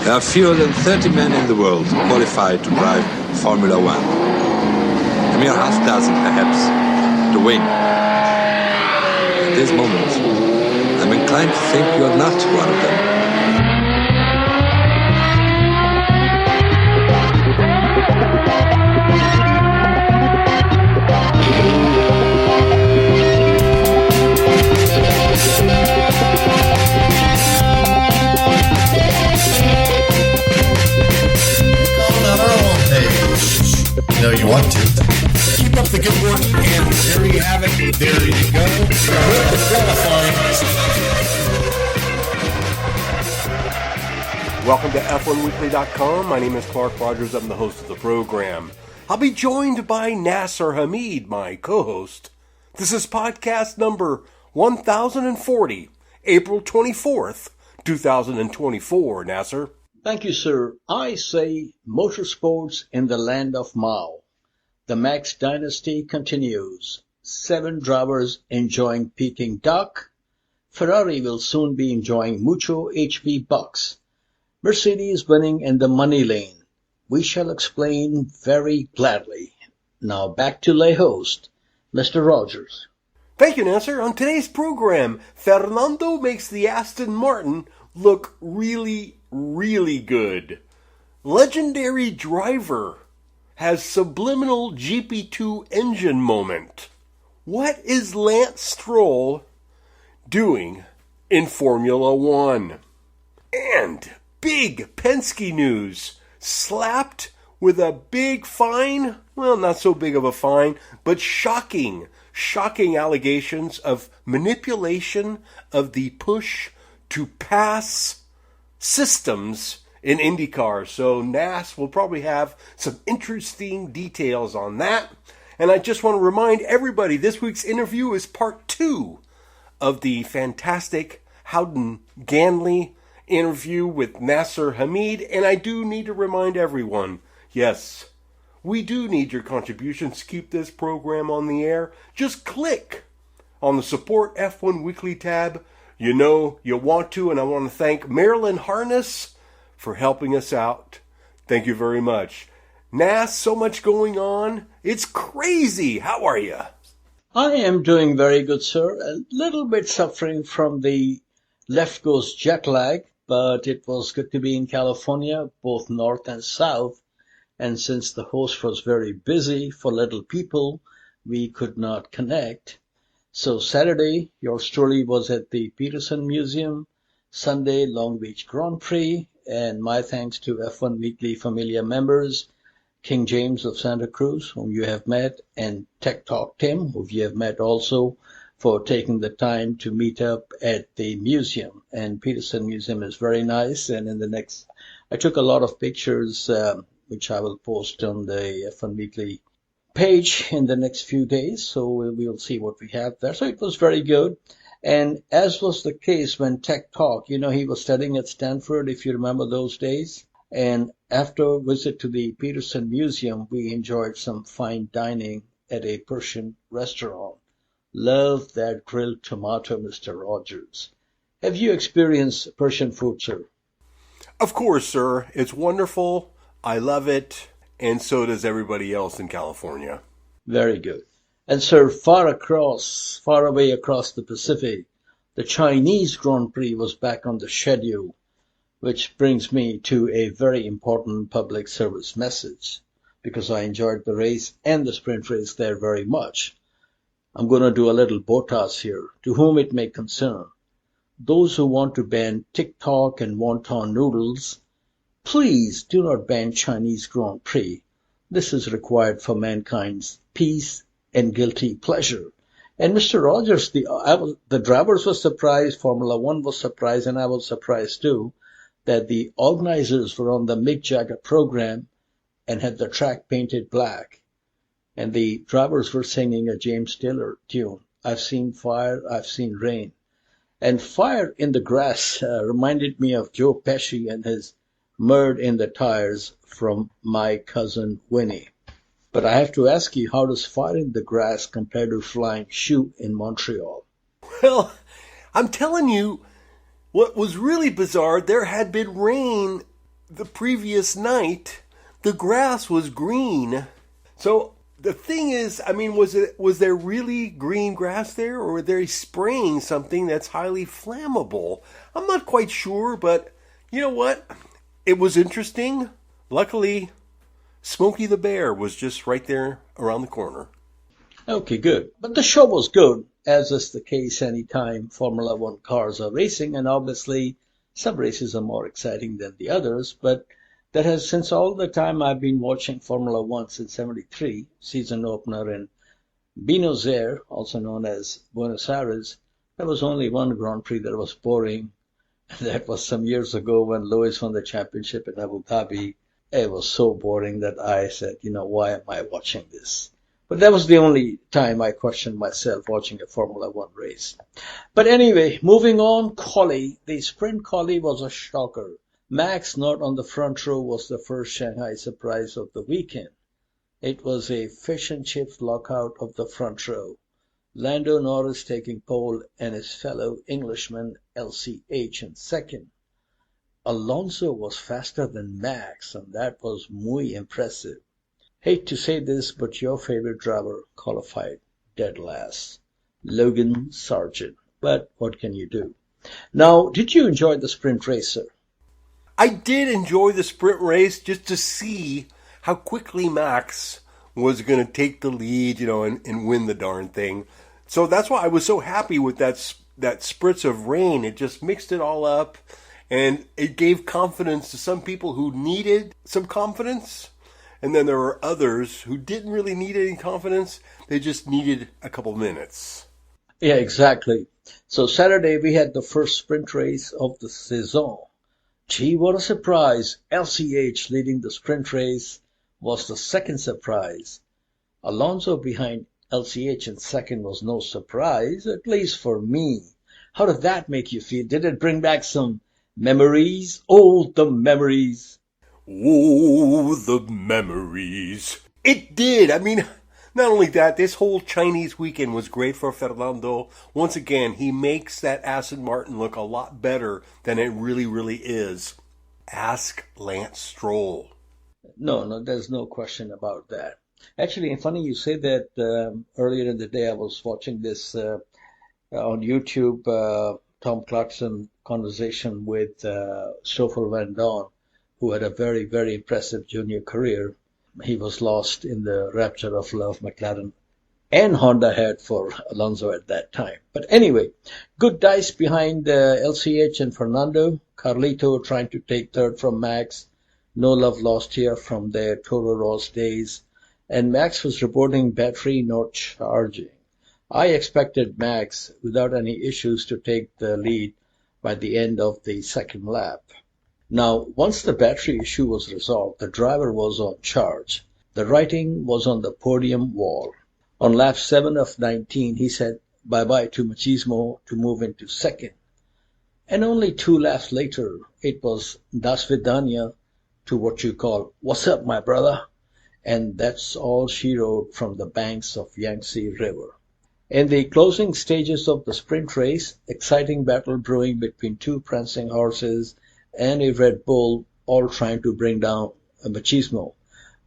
There are fewer than 30 men in the world qualified to drive Formula One. A mere half dozen, perhaps, to win. At this moment, I'm inclined to think you're not one of them. No, you want to. Keep up the good work, and there you have it. There you go. Welcome to F1Weekly.com. My name is Clark Rogers. I'm the host of the program. I'll be joined by Nasir Hamid, my co-host. This is podcast number 1040, April 24th, 2024. Nasir. Thank you, sir. I say motorsports in the land of Mao. The Max dynasty continues. 7 drivers enjoying Peking duck. Ferrari will soon be enjoying mucho HB bucks. Mercedes winning in the money lane. We shall explain very gladly. Now back to lay host, Mr. Rogers. Thank you, Nasir. On today's program, Fernando makes the Aston Martin look really good. Legendary driver has subliminal GP2 engine moment. What is Lance Stroll doing in Formula One? And big Penske news, slapped with a big fine. Well, not so big of a fine, but shocking allegations of manipulation of the push to pass systems in IndyCar. So Nas will probably have some interesting details on that. And I just want to remind everybody, this week's interview is part 2 of the fantastic Howden Ganley interview with Nasir Hamid. And I do need to remind everyone, yes, we do need your contributions to keep this program on the air. Just click on the Support F1 Weekly tab. You know you want to, and I want to thank Marilyn Harness for helping us out. Thank you very much. Nas, so much going on. It's crazy. How are you? I am doing very good, sir. A little bit suffering from the left coast jet lag, but it was good to be in California, both north and south. And since the host was very busy for little people, we could not connect. So Saturday, yours truly was at the Peterson Museum. Sunday, Long Beach Grand Prix. And my thanks to F1 Weekly Familia members, King James of Santa Cruz, whom you have met, and Tech Talk Tim, whom you have met also, for taking the time to meet up at the museum. And Peterson Museum is very nice. And I took a lot of pictures, which I will post on the F1 Weekly page in the next few days, so we'll see what we have there. So it was very good. And as was the case when Tech Talk, he was studying at Stanford, if you remember those days. And after a visit to the Peterson Museum, we enjoyed some fine dining at a Persian restaurant. Love that grilled tomato, Mr. Rogers. Have you experienced Persian food, sir? Of course, sir. It's wonderful. I love it. And so does everybody else in California. Very good. And sir, far away across the Pacific, the Chinese Grand Prix was back on the schedule, which brings me to a very important public service message, because I enjoyed the race and the sprint race there very much. I'm going to do a little BOTAS here, to whom it may concern. Those who want to ban TikTok and wonton noodles, please do not ban Chinese Grand Prix. This is required for mankind's peace and guilty pleasure. And Mr. Rogers, the drivers were surprised, Formula One was surprised, and I was surprised too, that the organizers were on the Mick Jagger program and had the track painted black. And the drivers were singing a James Taylor tune. I've seen fire, I've seen rain. And Fire in the Grass reminded me of Joe Pesci and his Mud in the Tires from My Cousin Winnie. But I have to ask you, how does Fire in the Grass compare to Flying Shoe in Montreal? Well, I'm telling you, what was really bizarre, there had been rain the previous night, the grass was green. So the thing is, I mean, was there really green grass there, or were they spraying something that's highly flammable? I'm not quite sure, but you know what? It was interesting. Luckily, Smokey the Bear was just right there around the corner. Okay, good. But the show was good, as is the case anytime Formula One cars are racing, and obviously some races are more exciting than the others, but that has, since all the time I've been watching Formula One since '73, season opener in Buenos Aires, also known as Buenos Aires, there was only one Grand Prix that was boring, and that was some years ago when Lewis won the championship in Abu Dhabi. It was so boring that I said, why am I watching this? But that was the only time I questioned myself watching a Formula One race. But anyway, moving on, quali. The sprint quali was a shocker. Max not on the front row was the first Shanghai surprise of the weekend. It was a fish and chips lockout of the front row. Lando Norris taking pole and his fellow Englishman LCH in second. Alonso was faster than Max, and that was muy impressive. Hate to say this, but your favorite driver qualified dead last, Logan Sargent. But what can you do? Now, did you enjoy the sprint race, sir? I did enjoy the sprint race just to see how quickly Max was going to take the lead, and win the darn thing. So that's why I was so happy with that spritz of rain. It just mixed it all up, and it gave confidence to some people who needed some confidence. And then there were others who didn't really need any confidence. They just needed a couple minutes. Yeah, exactly. So Saturday we had the first sprint race of the saison. Gee, what a surprise. LCH leading the sprint race was the second surprise. Alonso behind LCH in second was no surprise, at least for me. How did that make you feel? Did it bring back some memories? Oh, the memories. Oh, the memories. It did. I mean, not only that, this whole Chinese weekend was great for Fernando. Once again, he makes that Aston Martin look a lot better than it really, really is. Ask Lance Stroll. No, there's no question about that. Actually, funny you say that. Earlier in the day, I was watching this on YouTube, Tom Clarkson conversation with Stoffel Van Dorn, who had a very, very impressive junior career. He was lost in the rapture of love McLaren and Honda had for Alonso at that time. But anyway, good dice behind LCH and Fernando. Carlito trying to take third from Max. No love lost here from their Toro Rosso days. And Max was reporting battery not charging. I expected Max, without any issues, to take the lead by the end of the second lap. Now, once the battery issue was resolved, the driver was on charge. The writing was on the podium wall. On lap 7 of 19, he said bye-bye to Machismo to move into second. And only 2 laps later, it was Das Vidania to what you call, what's up, my brother? And that's all she wrote from the banks of Yangtze River. In the closing stages of the sprint race, exciting battle brewing between 2 prancing horses and a Red Bull, all trying to bring down a Machismo.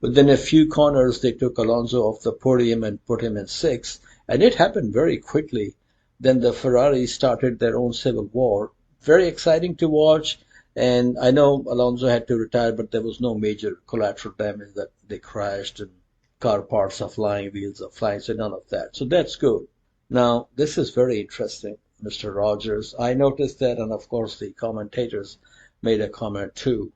Within a few corners, they took Alonso off the podium and put him in 6th, and it happened very quickly. Then the Ferraris started their own civil war. Very exciting to watch, and I know Alonso had to retire, but there was no major collateral damage that they crashed and car parts are flying, wheels are flying, so none of that. So that's good. Now, this is very interesting, Mr. Rogers. I noticed that, and of course the commentators made a comment too.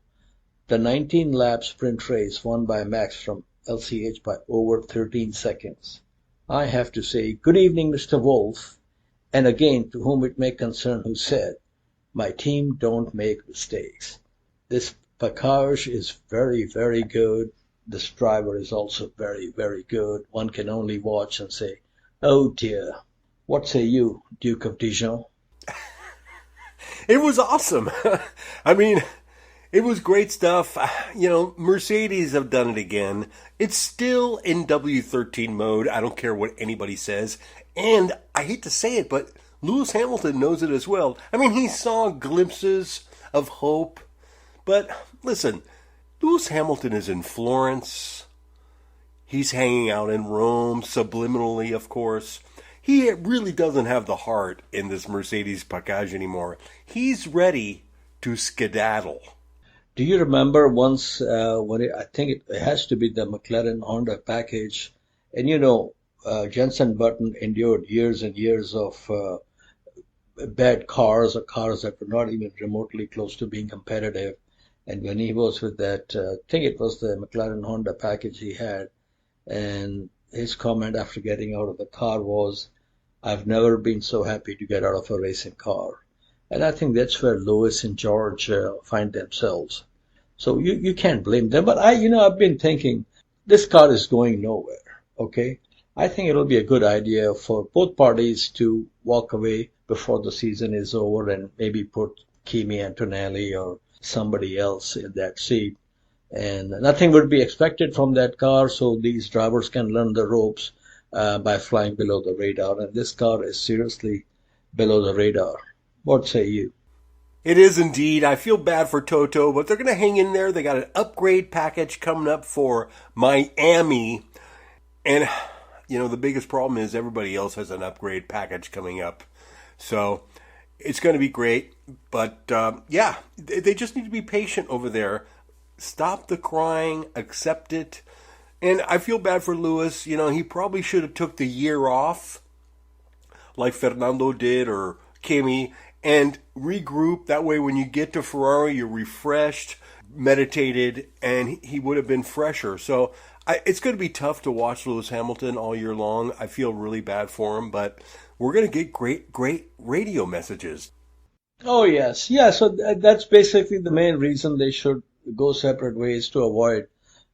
The 19-lap sprint race won by Max from LCH by over 13 seconds. I have to say, good evening, Mr. Wolf, and again, to whom it may concern, who said, my team don't make mistakes. This package is very, very good. This driver is also very, very good. One can only watch and say, oh dear. What say you, Duke of Dijon? It was awesome. I mean, it was great stuff. Mercedes have done it again. It's still in W13 mode. I don't care what anybody says. And I hate to say it, but Lewis Hamilton knows it as well. I mean, he saw glimpses of hope But listen, Lewis Hamilton is in Florence. He's hanging out in Rome, subliminally, of course. He really doesn't have the heart in this Mercedes package anymore. He's ready to skedaddle. Do you remember once I think it has to be the McLaren Honda package, and Jenson Button endured years and years of bad cars or cars that were not even remotely close to being competitive. And when he was with that, I think it was the McLaren Honda package he had, and his comment after getting out of the car was, "I've never been so happy to get out of a racing car." And I think that's where Lewis and George find themselves. So you can't blame them. But I've been thinking, this car is going nowhere, okay? I think it'll be a good idea for both parties to walk away before the season is over and maybe put Kimi Antonelli or somebody else in that seat. And nothing would be expected from that car, so these drivers can learn the ropes by flying below the radar. And this car is seriously below the radar. What say you? It is indeed. I feel bad for Toto, but they're going to hang in there. They got an upgrade package coming up for Miami. And, the biggest problem is everybody else has an upgrade package coming up. So it's going to be great. But, they just need to be patient over there. Stop the crying. Accept it. And I feel bad for Lewis. He probably should have took the year off like Fernando did or Kimi and regroup. That way when you get to Ferrari, you're refreshed, meditated, and he would have been fresher. So it's going to be tough to watch Lewis Hamilton all year long. I feel really bad for him, but we're going to get great radio messages. Oh, yes. Yeah, so that's basically the main reason they should go separate ways to avoid,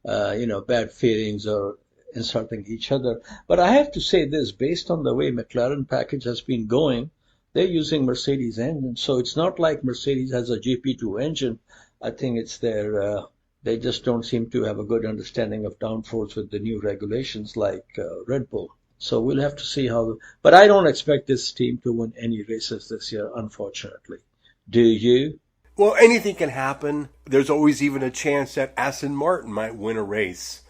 bad feelings or insulting each other. But I have to say this, based on the way McLaren package has been going, they're using Mercedes engines. So it's not like Mercedes has a GP2 engine. I think it's they just don't seem to have a good understanding of downforce with the new regulations like Red Bull. So we'll have to see but I don't expect this team to win any races this year, unfortunately. Do you? Well, anything can happen. There's always even a chance that Aston Martin might win a race.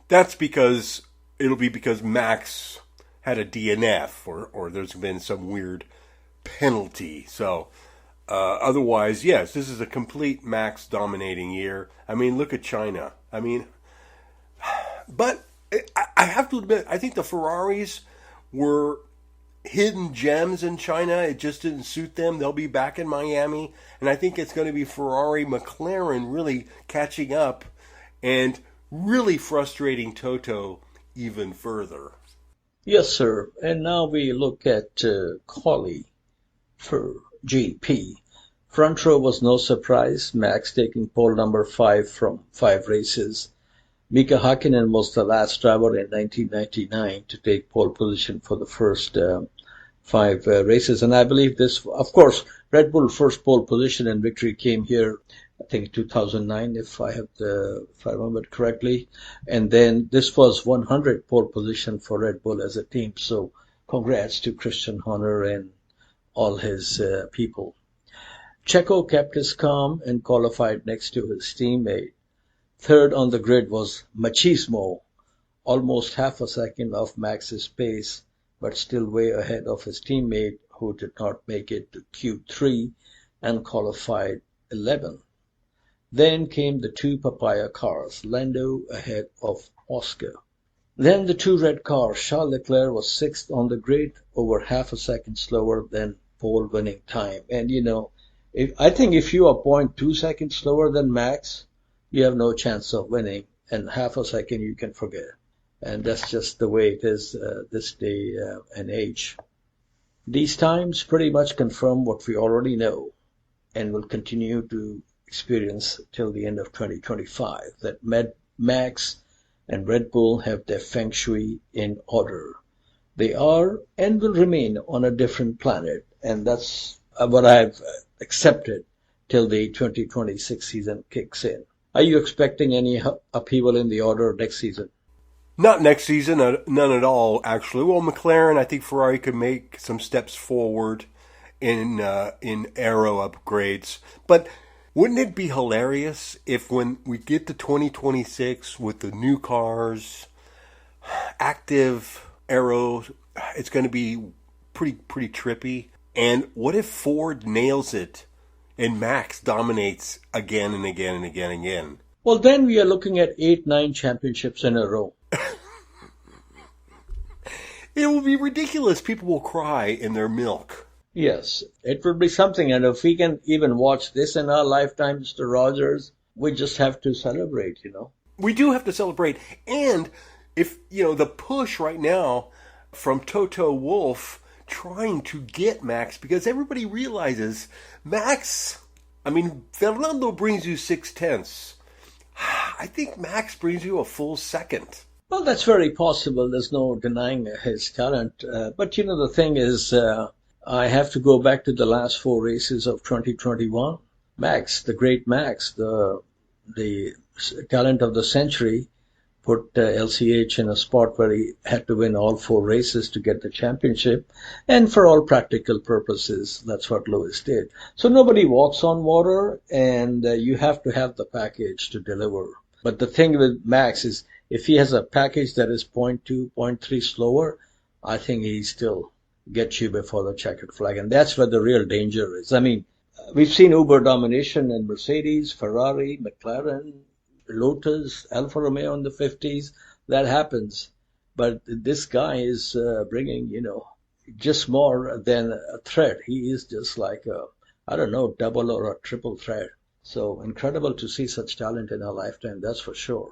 That's because Max had a DNF or there's been some weird penalty. So otherwise, yes, this is a complete Max dominating year. I mean, look at China. But I have to admit, I think the Ferraris were hidden gems in China. It just didn't suit them. They'll be back in Miami. And I think it's going to be Ferrari, McLaren really catching up and really frustrating Toto even further. Yes, sir. And now we look at quali for GP. Front row was no surprise. Max taking pole number 5 from 5 races. Mika Hakkinen was the last driver in 1999 to take pole position for the first 5 races. And I believe this, of course, Red Bull first pole position and victory came here, I think 2009, if I remember it correctly. And then this was 100 pole position for Red Bull as a team. So congrats to Christian Horner and all his people. Checo kept his calm and qualified next to his teammate. Third on the grid was Machismo, almost half a second off Max's pace, but still way ahead of his teammate who did not make it to Q3 and qualified 11th. Then came the 2 papaya cars, Lando ahead of Oscar. Then the 2 red cars, Charles Leclerc was 6th on the grid, over half a second slower than pole winning time. And I think if you are 0.2 seconds slower than Max, you have no chance of winning, and half a second you can forget. And that's just the way it is this day and age. These times pretty much confirm what we already know and will continue to experience till the end of 2025, that Max and Red Bull have their feng shui in order. They are and will remain on a different planet, and that's what I've accepted till the 2026 season kicks in. Are you expecting any upheaval in the order next season? Not next season, none at all, actually. Well, McLaren, I think Ferrari could make some steps forward in aero upgrades. But Wouldn't it be hilarious if when we get to 2026 with the new cars, active aero, it's going to be pretty trippy. And what if Ford nails it and Max dominates again and again and again and again? Well, then we are looking at 8-9 championships in a row. It will be ridiculous. People will cry in their milk. Yes, it will be something. And if we can even watch this in our lifetime, Mr. Rogers, we just have to celebrate, We do have to celebrate. And if, the push right now from Toto Wolff trying to get Max, because everybody realizes Fernando brings you 6/10. I think Max brings you a full second. Well, that's very possible. There's no denying his talent. But, the thing is, I have to go back to the last 4 races of 2021. Max, the great Max, the talent of the century, put LCH in a spot where he had to win all 4 races to get the championship. And for all practical purposes, that's what Lewis did. So nobody walks on water, and you have to have the package to deliver. But the thing with Max is if he has a package that is 0.2, 0.3 slower, I think he still gets you before the checkered flag. And that's where the real danger is. We've seen uber domination in Mercedes, Ferrari, McLaren, Lotus, Alfa Romeo in the 50s. That happens. But this guy is bringing, just more than a threat. He is just like double or a triple threat. So incredible to see such talent in our lifetime, that's for sure.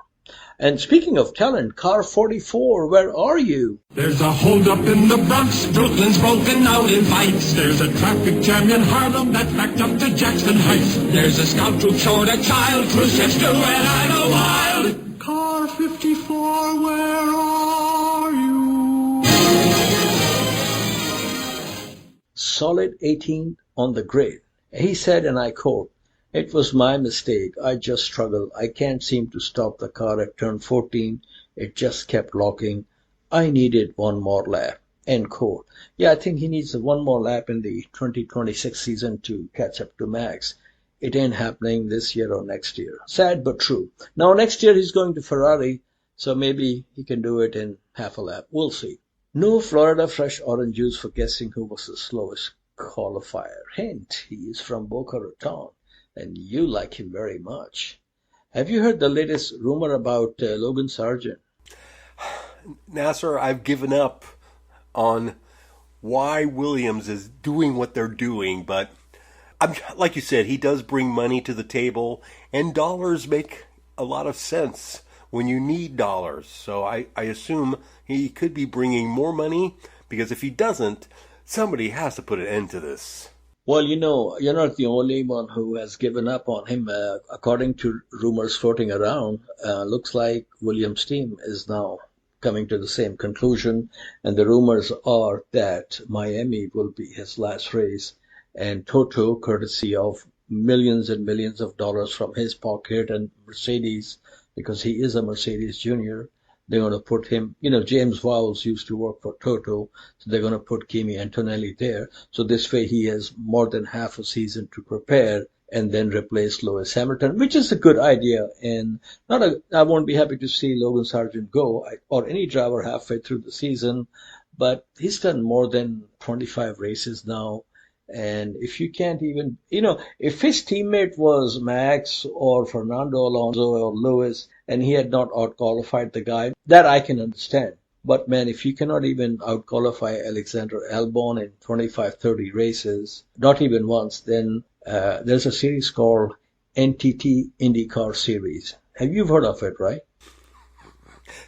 And speaking of talent, car 44, where are you? There's a holdup in the Bronx, Brooklyn's broken out in fights. There's a traffic jam in Harlem that's backed up to Jackson Heights. There's a scout troop short a child, Khrushchev's still wet and a wild. Car 54, where are you? Solid 18 on the grid. He said, and I quote, "It was my mistake. I just struggled. I can't seem to stop the car at turn 14. It just kept locking. I needed one more lap." End quote. Yeah, I think he needs one more lap in the 2026 season to catch up to Max. It ain't happening this year or next year. Sad but true. Now next year he's going to Ferrari, so maybe he can do it in half a lap. We'll see. No Florida fresh orange juice for guessing who was the slowest qualifier. Hint, he is from Boca Raton. And you like him very much. Have you heard the latest rumor about Logan Sargent? Nasir, I've given up on why Williams is doing what they're doing, but like you said, he does bring money to the table, and dollars make a lot of sense when you need dollars. So I assume he could be bringing more money, because if he doesn't, somebody has to put an end to this. Well, you're not the only one who has given up on him. According to rumors floating around, looks like Williams' team is now coming to the same conclusion. And the rumors are that Miami will be his last race. And Toto, courtesy of millions and millions of dollars from his pocket and Mercedes, because he is a Mercedes junior, they're going to put him, James Vowles used to work for Toto, so they're going to put Kimi Antonelli there. So this way he has more than half a season to prepare and then replace Lewis Hamilton, which is a good idea. And I won't be happy to see Logan Sargent go, or any driver halfway through the season, but he's done more than 25 races now. And if you can't even, if his teammate was Max or Fernando Alonso or Lewis, and he had not outqualified the guy, that I can understand. But man, if you cannot even outqualify Alexander Albon in 25, 30 races, not even once, then there's a series called NTT IndyCar Series. Have you heard of it, right?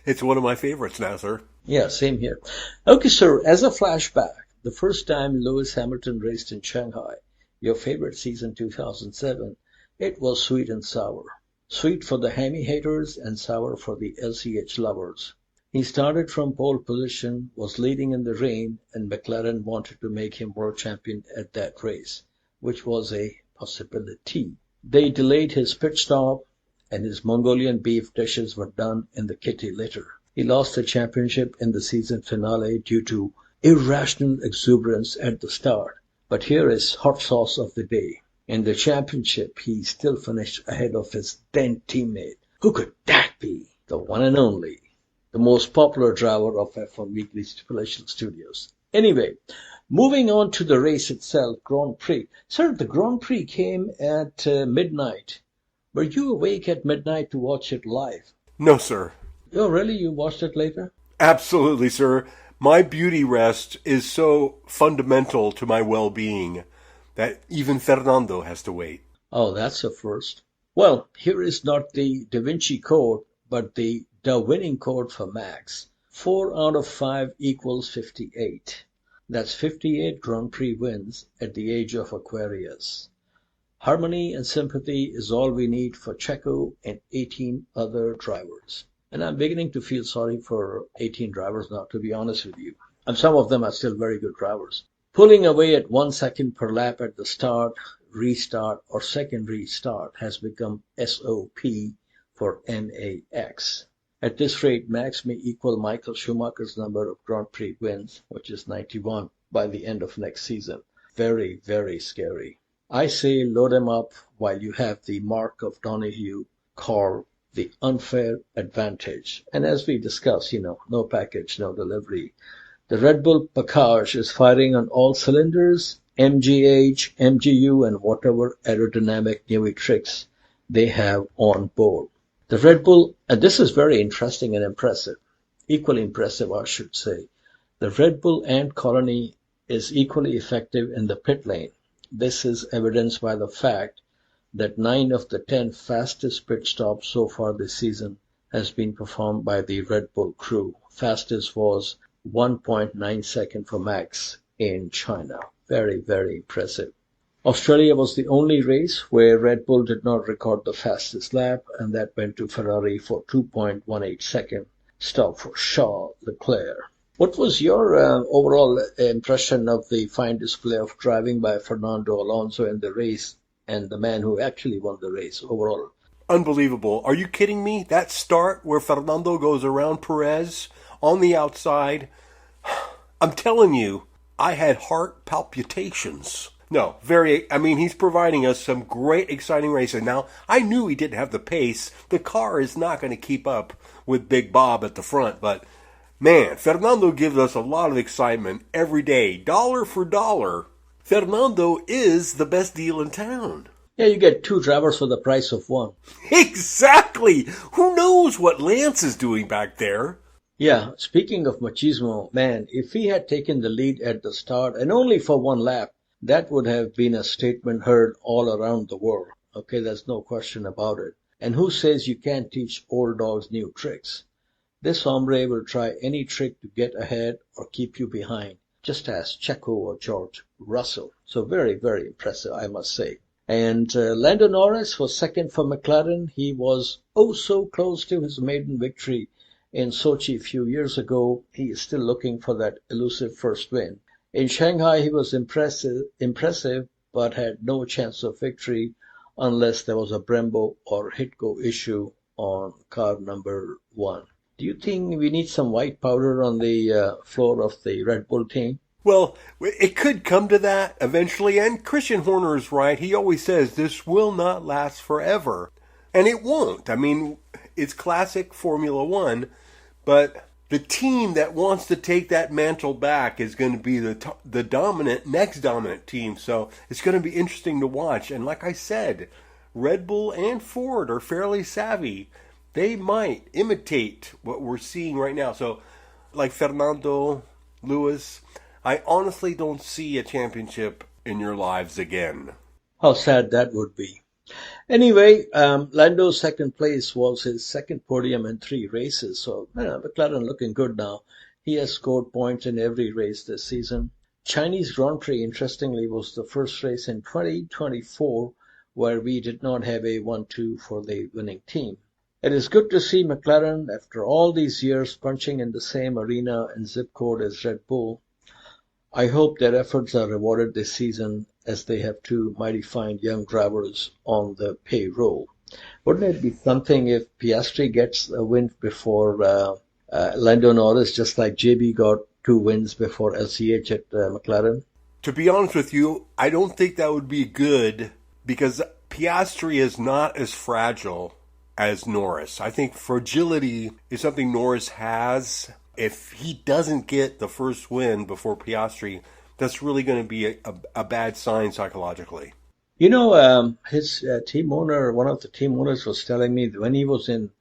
It's one of my favorites, Nasir. Yeah, same here. Okay, sir, as a flashback, the first time Lewis Hamilton raced in Shanghai, your favorite season 2007, it was sweet and sour. Sweet for the Hammy haters and sour for the LCH lovers. He started from pole position, was leading in the rain, and McLaren wanted to make him world champion at that race, which was a possibility. They delayed his pit stop, and his Mongolian beef dishes were done in the kitty litter. He lost the championship in the season finale due to irrational exuberance at the start. But here is hot sauce of the day. In the championship, he still finished ahead of his then teammate. Who could that be? The one and only, the most popular driver of F1 Weekly Stipulation Studios. Anyway, moving on to the race itself, Grand Prix. Sir, the Grand Prix came at midnight. Were you awake at midnight to watch it live? No, sir. Oh, really? You watched it later? Absolutely, sir. My beauty rest is so fundamental to my well-being that even Fernando has to wait. Oh, that's a first. Well, here is not the Da Vinci Code, but the winning code for Max. 4 out of 5 equals 58. That's 58 Grand Prix wins at the age of Aquarius. Harmony and sympathy is all we need for Checo and 18 other drivers. And I'm beginning to feel sorry for 18 drivers now, to be honest with you. And some of them are still very good drivers. Pulling away at 1 second per lap at the start, restart, or second restart has become SOP for MAX. At this rate, Max may equal Michael Schumacher's number of Grand Prix wins, which is 91, by the end of next season. Very, very scary. I say load him up while you have the mark of Donahue called the unfair advantage. And as we discussed, no package, no delivery. The Red Bull package is firing on all cylinders, MGH, MGU, and whatever aerodynamic new tricks they have on board. The Red Bull, and this is very interesting and impressive, equally impressive, I should say. The Red Bull ant colony is equally effective in the pit lane. This is evidenced by the fact that 9 of the 10 fastest pit stops so far this season has been performed by the Red Bull crew. Fastest was 1.9 seconds for Max in China. Very, very impressive. Australia was the only race where Red Bull did not record the fastest lap, and that went to Ferrari for 2.18 seconds. Stop for Charles Leclerc. What was your overall impression of the fine display of driving by Fernando Alonso in the race and the man who actually won the race overall? Unbelievable. Are you kidding me? That start where Fernando goes around Perez on the outside, I'm telling you, I had heart palpitations. No, he's providing us some great, exciting racing. Now, I knew he didn't have the pace. The car is not going to keep up with Big Bob at the front, but man, Fernando gives us a lot of excitement every day, dollar for dollar. Fernando is the best deal in town. Yeah, you get 2 drivers for the price of 1. Exactly. Who knows what Lance is doing back there? Yeah, speaking of machismo, man, if he had taken the lead at the start and only for 1 lap, that would have been a statement heard all around the world. Okay, there's no question about it. And who says you can't teach old dogs new tricks? This hombre will try any trick to get ahead or keep you behind, just as Checo or George Russell. So very, very impressive, I must say. And Lando Norris was second for McLaren. He was oh so close to his maiden victory in Sochi a few years ago. He is still looking for that elusive first win. In Shanghai, he was impressive, but had no chance of victory unless there was a Brembo or Hitco issue on car number 1. Do you think we need some white powder on the floor of the Red Bull team? Well, it could come to that eventually, and Christian Horner is right. He always says this will not last forever, and it won't. I mean, it's classic Formula One, but the team that wants to take that mantle back is going to be the next dominant team. So it's going to be interesting to watch. And like I said, Red Bull and Ford are fairly savvy. They might imitate what we're seeing right now. So like Fernando, Lewis, I honestly don't see a championship in your lives again. How sad that would be. Anyway, Lando's second place was his second podium in 3 races. So, McLaren looking good now. He has scored points in every race this season. Chinese Grand Prix, interestingly, was the first race in 2024 where we did not have a 1-2 for the winning team. It is good to see McLaren, after all these years, punching in the same arena and zip code as Red Bull. I hope their efforts are rewarded this season as they have 2 mighty fine young drivers on the payroll. Wouldn't it be something if Piastri gets a win before Lando Norris, just like JB got 2 wins before LCH at McLaren? To be honest with you, I don't think that would be good because Piastri is not as fragile as Norris. I think fragility is something Norris has. If he doesn't get the first win before Piastri, that's really going to be a bad sign psychologically. You know, his team owner, one of the team owners was telling me that when he was in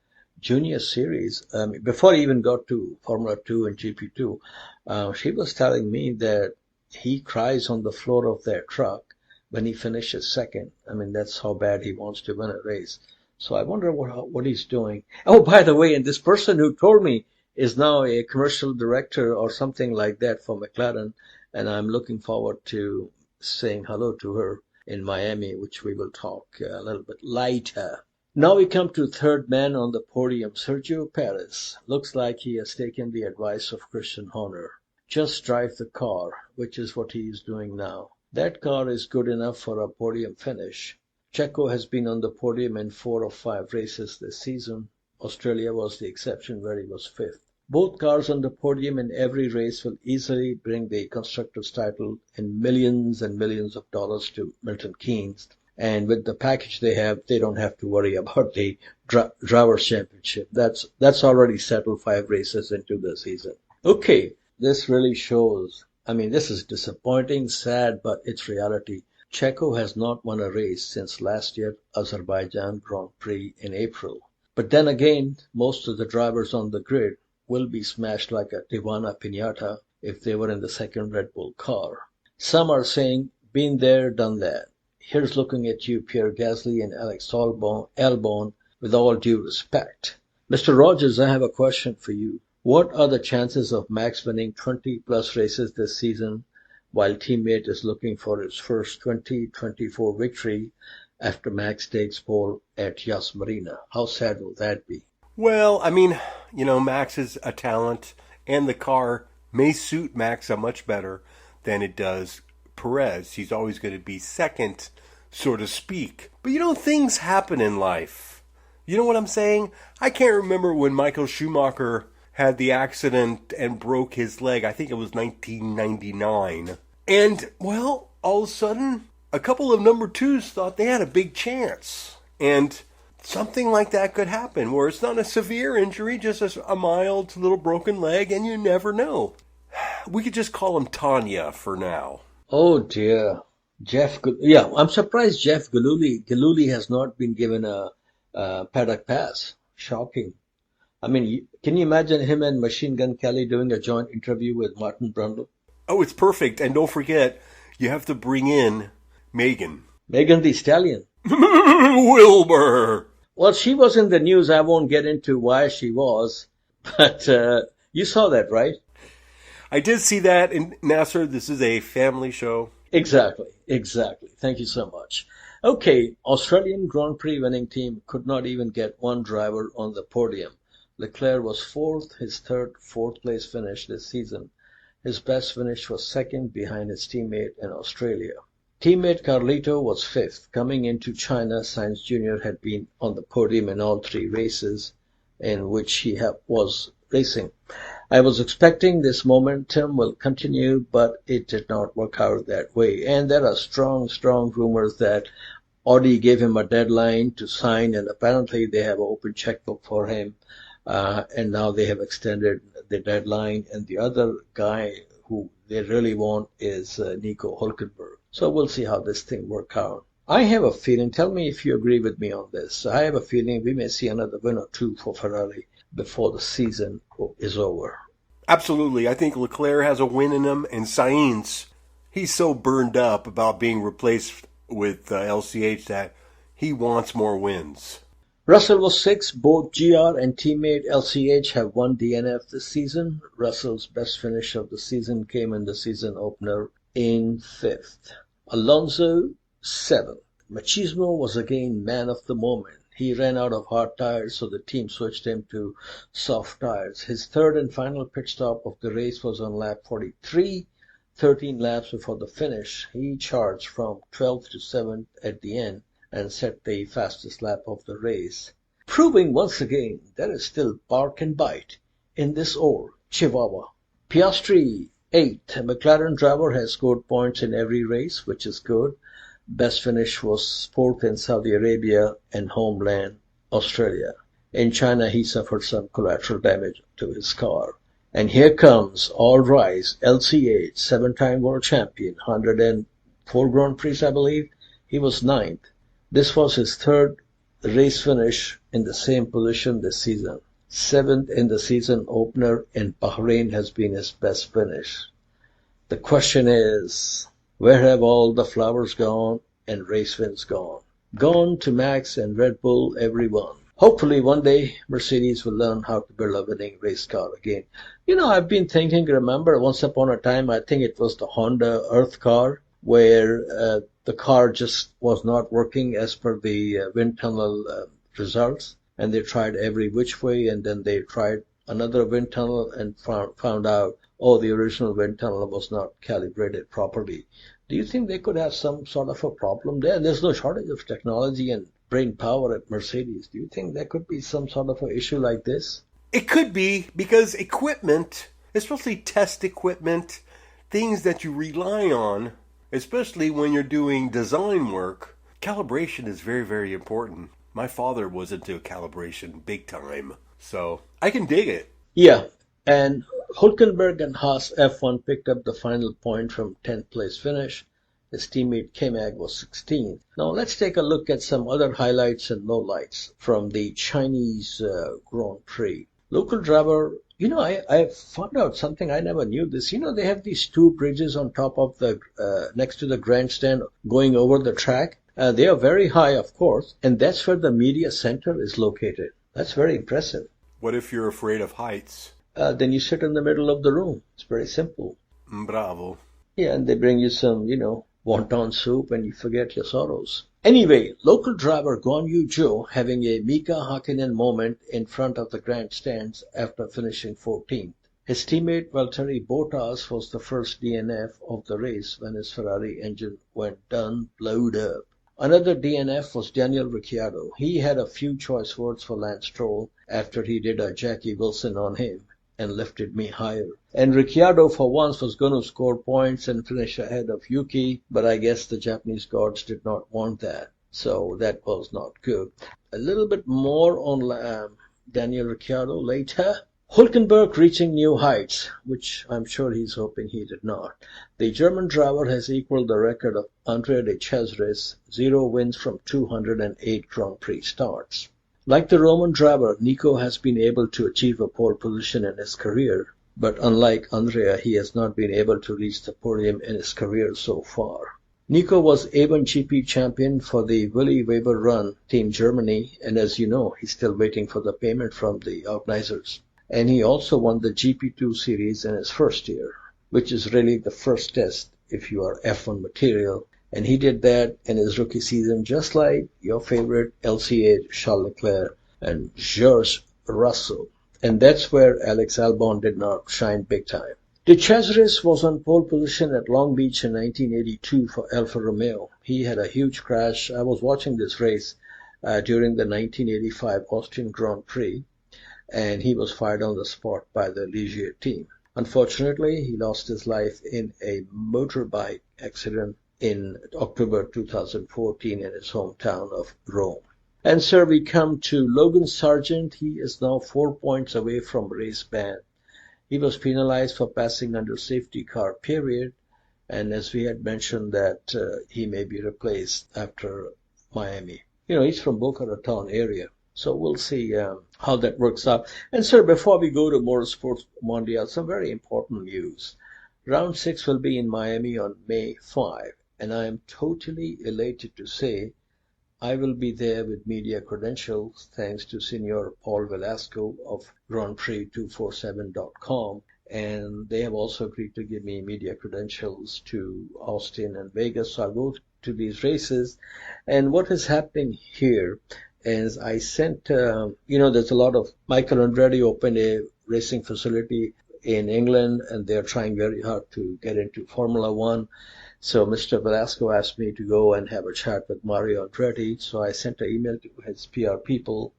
junior series, before he even got to Formula 2 and GP2, she was telling me that he cries on the floor of their truck when he finishes second. I mean, that's how bad he wants to win a race. So I wonder what he's doing. Oh, by the way, and this person who told me is now a commercial director or something like that for McLaren, and I'm looking forward to saying hello to her in Miami, which we will talk a little bit later. Now we come to third man on the podium, Sergio Perez. Looks like he has taken the advice of Christian Horner. Just drive the car, which is what he is doing now. That car is good enough for a podium finish. Checo has been on the podium in 4 of 5 races this season. Australia was the exception where he was 5th. Both cars on the podium in every race will easily bring the Constructors' title and millions of dollars to Milton Keynes. And with the package they have, they don't have to worry about the Drivers' Championship. That's already settled 5 races into the season. Okay, this really shows. I mean, this is disappointing, sad, but it's reality. Checo has not won a race since last year's Azerbaijan Grand Prix in April. But then again, most of the drivers on the grid will be smashed like a Tijuana Piñata if they were in the second Red Bull car. Some are saying, been there, done that. Here's looking at you, Pierre Gasly and Alex Albon, with all due respect. Mr. Rogers, I have a question for you. What are the chances of Max winning 20-plus races this season while teammate is looking for his first 2024 victory after Max takes pole at Yas Marina? How sad will that be? Well, I mean, you know, Max is a talent, and the car may suit Max much better than it does Perez. He's always going to be second, so to speak. But you know, things happen in life. You know what I'm saying? I can't remember when Michael Schumacher had the accident and broke his leg. I think it was 1999. And, well, all of a sudden, a couple of number 2s thought they had a big chance. And something like that could happen, where it's not a severe injury, just a mild little broken leg, and you never know. We could just call him Tanya for now. Oh, dear. Yeah, I'm surprised Jeff Gillooly has not been given a paddock pass. Shocking. I mean, can you imagine him and Machine Gun Kelly doing a joint interview with Martin Brundle? Oh, it's perfect. And don't forget, you have to bring in Megan. Megan Thee Stallion. Wilbur. Well, she was in the news. I won't get into why she was, but you saw that, right? I did see that. And Nasir, this is a family show. Exactly. Thank you so much. Okay, Australian Grand Prix winning team could not even get one driver on the podium. Leclerc was 4th, his fourth place finish this season. His best finish was 2nd behind his teammate in Australia. Teammate Carlito was 5th. Coming into China, Sainz Jr. had been on the podium in all 3 races in which he was racing. I was expecting this momentum will continue, but it did not work out that way. And there are strong rumors that Audi gave him a deadline to sign, and apparently they have an open checkbook for him. And now they have extended the deadline, and the other guy who they really want is Nico Hülkenberg. So we'll see how this thing works out. I have a feeling, tell me if you agree with me on this, I have a feeling we may see another win or 2 for Ferrari before the season is over. Absolutely. I think Leclerc has a win in him, and Sainz, he's so burned up about being replaced with LCH that he wants more wins. Russell was 6th. Both GR and teammate LCH have won DNF this season. Russell's best finish of the season came in the season opener in 5th. Alonso, 7th. Machismo was again man of the moment. He ran out of hard tires, so the team switched him to soft tires. His 3rd and final pit stop of the race was on lap 43, 13 laps before the finish. He charged from 12th to 7th at the end and set the fastest lap of the race, proving once again there is still bark and bite in this old Chihuahua. Piastri, 8th. A McLaren driver has scored points in every race, which is good, Best finish was fourth in Saudi Arabia and homeland Australia. In China, he suffered some collateral damage to his car. And here comes, all rise, LCH, seven-time world champion, 104 Grand Prix, I believe. He was ninth. This was his third race finish in the same position this season. Seventh in the season opener in Bahrain has been his best finish. The question is, where have all the flowers gone and race wins gone? Gone to Max and Red Bull, everyone. Hopefully one day Mercedes will learn how to build a winning race car again. I've been thinking, remember once upon a time, I think it was the Honda Earth car, where the car just was not working as per the wind tunnel results. And they tried every which way, and then they tried another wind tunnel and found out, the original wind tunnel was not calibrated properly. Do you think they could have some sort of a problem there? There's no shortage of technology and brain power at Mercedes. Do you think there could be some sort of an issue like this? It could be, because equipment, especially test equipment, things that you rely on, especially when you're doing design work, calibration is very, very important. My father was into calibration big time, so I can dig it. Yeah, and Hülkenberg and Haas F1 picked up the final point from 10th place finish. His teammate K-Mag was 16th. Now let's take a look at some other highlights and lowlights from the Chinese Grand Prix. Local driver, I found out something I never knew this. They have these two bridges on top of the, next to the grandstand going over the track. They are very high, of course, and that's where the media center is located. That's very impressive. What if you're afraid of heights? Then you sit in the middle of the room. It's very simple. Bravo. Yeah, and they bring you some, wonton soup and you forget your sorrows. Anyway, local driver Guan Yu Zhou having a Mika Hakkinen moment in front of the grandstands after finishing 14th. His teammate Valtteri Bottas was the first DNF of the race when his Ferrari engine went blowed up. Another DNF was Daniel Ricciardo. He had a few choice words for Lance Stroll after he did a Jackie Wilson on him and lifted me higher. And Ricciardo for once was going to score points and finish ahead of Yuki, but I guess the Japanese gods did not want that. So that was not good. A little bit more on Daniel Ricciardo later. Hülkenberg reaching new heights, which I'm sure he's hoping he did not. The German driver has equaled the record of Andrea de Cesaris, 0 wins from 208 Grand Prix starts. Like the Roman driver, Nico has been able to achieve a pole position in his career, but unlike Andrea, he has not been able to reach the podium in his career so far. Nico was A1GP champion for the Willy Weber Run Team Germany, and as you know, he's still waiting for the payment from the organizers. And he also won the GP2 series in his first year, which is really the first test if you are F1 material. And he did that in his rookie season, just like your favorite LCH, Charles Leclerc and George Russell. And that's where Alex Albon did not shine big time. De Cesaris was on pole position at Long Beach in 1982 for Alfa Romeo. He had a huge crash. I was watching this race during the 1985 Austrian Grand Prix, and he was fired on the spot by the Ligier team. Unfortunately, he lost his life in a motorbike accident in October 2014 in his hometown of Rome. And sir, we come to Logan Sargent. He is now 4 points away from race ban. He was penalized for passing under safety car period, and as we had mentioned that he may be replaced after Miami. He's from Boca Raton area, so we'll see how that works out. And sir, before we go to Motorsports Mondial, some very important news. Round 6 will be in Miami on May 5, and I am totally elated to say I will be there with media credentials, thanks to Senor Paul Velasco of GrandPrix247.com. And they have also agreed to give me media credentials to Austin and Vegas. So I'll go to these races. And what is happening here is I sent, there's a lot of, Michael Andretti opened a racing facility in England, and they're trying very hard to get into Formula One. So Mr. Velasco asked me to go and have a chat with Mario Andretti. So I sent an email to his PR people,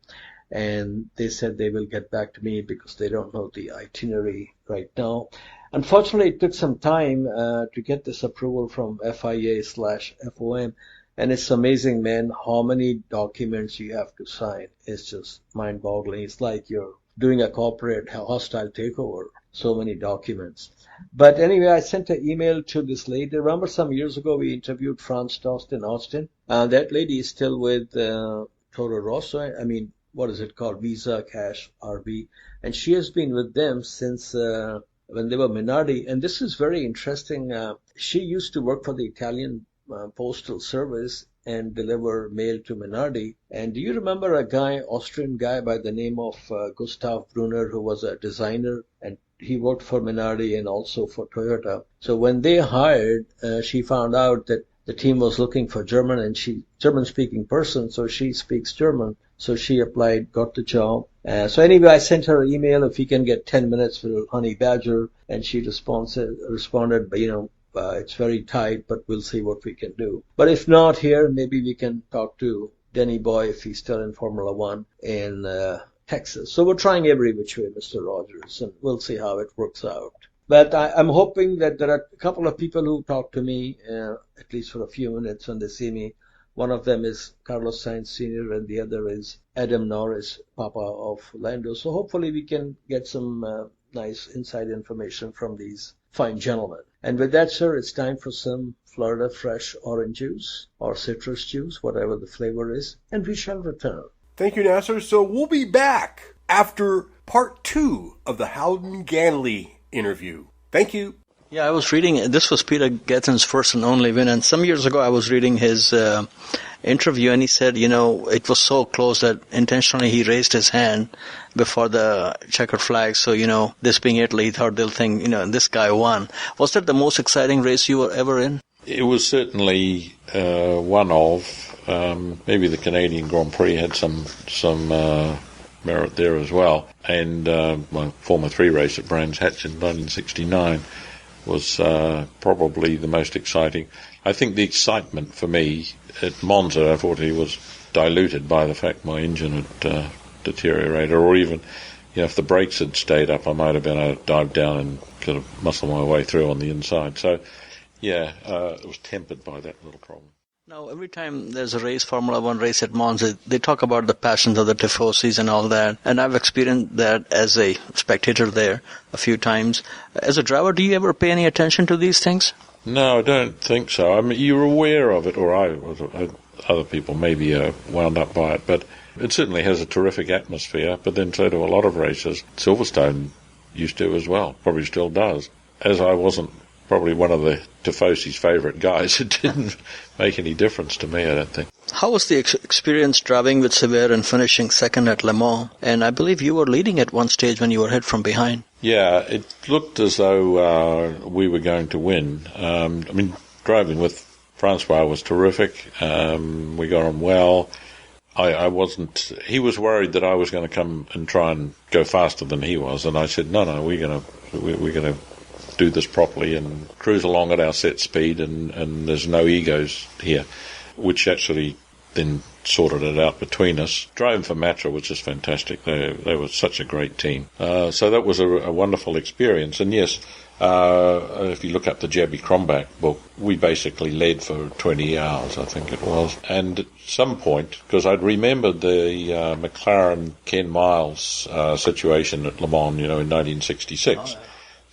and they said they will get back to me because they don't know the itinerary right now. Unfortunately, it took some time to get this approval from FIA/FOM. And it's amazing, man, how many documents you have to sign. It's just mind-boggling. It's like you're doing a corporate hostile takeover. So many documents. But anyway, I sent an email to this lady. Remember some years ago we interviewed Franz Tost in Austin? That lady is still with Toro Rosso. I mean, what is it called? Visa Cash RB. And she has been with them since when they were Minardi. And this is very interesting. She used to work for the Italian Postal Service and deliver mail to Minardi. And do you remember a guy, Austrian guy by the name of Gustav Brunner, who was a designer, and he worked for Minardi and also for Toyota. So when they hired, she found out that the team was looking for German-speaking person, so she speaks German. So she applied, got the job. So anyway, I sent her an email if we can get 10 minutes for Honey Badger, and she responded, it's very tight, but we'll see what we can do. But if not here, maybe we can talk to Denny Boy if he's still in Formula One in Texas. So we're trying every which way, Mr. Rogers, and we'll see how it works out. But I'm hoping that there are a couple of people who talk to me, at least for a few minutes when they see me. One of them is Carlos Sainz Sr. and the other is Adam Norris, Papa of Lando. So hopefully we can get some nice inside information from these fine gentlemen. And with that, sir, it's time for some Florida fresh orange juice or citrus juice, whatever the flavor is, and we shall return. Thank you, Nasir. So we'll be back after part 2 of the Howden Ganley interview. Thank you. Yeah, I was reading, this was Peter Gethin's first and only win, and some years ago I was reading his interview, and he said, it was so close that intentionally he raised his hand before the checkered flag. So, this being Italy, he thought they'll think, this guy won. Was that the most exciting race you were ever in? It was certainly one of. Maybe the Canadian Grand Prix had some merit there as well. And my Formula 3 race at Brands Hatch in 1969 was probably the most exciting. I think the excitement for me at Monza, unfortunately, was diluted by the fact my engine had deteriorated, or even, if the brakes had stayed up, I might have been able to dive down and sort of muscle my way through on the inside. So, it was tempered by that little problem. Now, every time there's a race, Formula One race at Monza, they talk about the passions of the tifosis and all that. And I've experienced that as a spectator there a few times. As a driver, do you ever pay any attention to these things? No, I don't think so. I mean, you're aware of it, or other people maybe are wound up by it, but it certainly has a terrific atmosphere. But then so do a lot of races. Silverstone used to as well, probably still does. As I wasn't probably one of the Tifosi's favourite guys, it didn't make any difference to me, I don't think. How was the experience driving with Sever and finishing second at Le Mans? And I believe you were leading at one stage when you were hit from behind. Yeah, it looked as though we were going to win. Driving with Francois was terrific. We got on well. I wasn't. He was worried that I was going to come and try and go faster than he was, and I said, no, we're going to do this properly and cruise along at our set speed, and there's no egos here, which actually then sorted it out between us. Driving for Matra was just fantastic. They were such a great team. So that was a wonderful experience. And yes, if you look up the Jabby Crombach book, we basically led for 20 hours, I think it was. And at some point, because I'd remembered the McLaren Ken Miles situation at Le Mans, in 1966.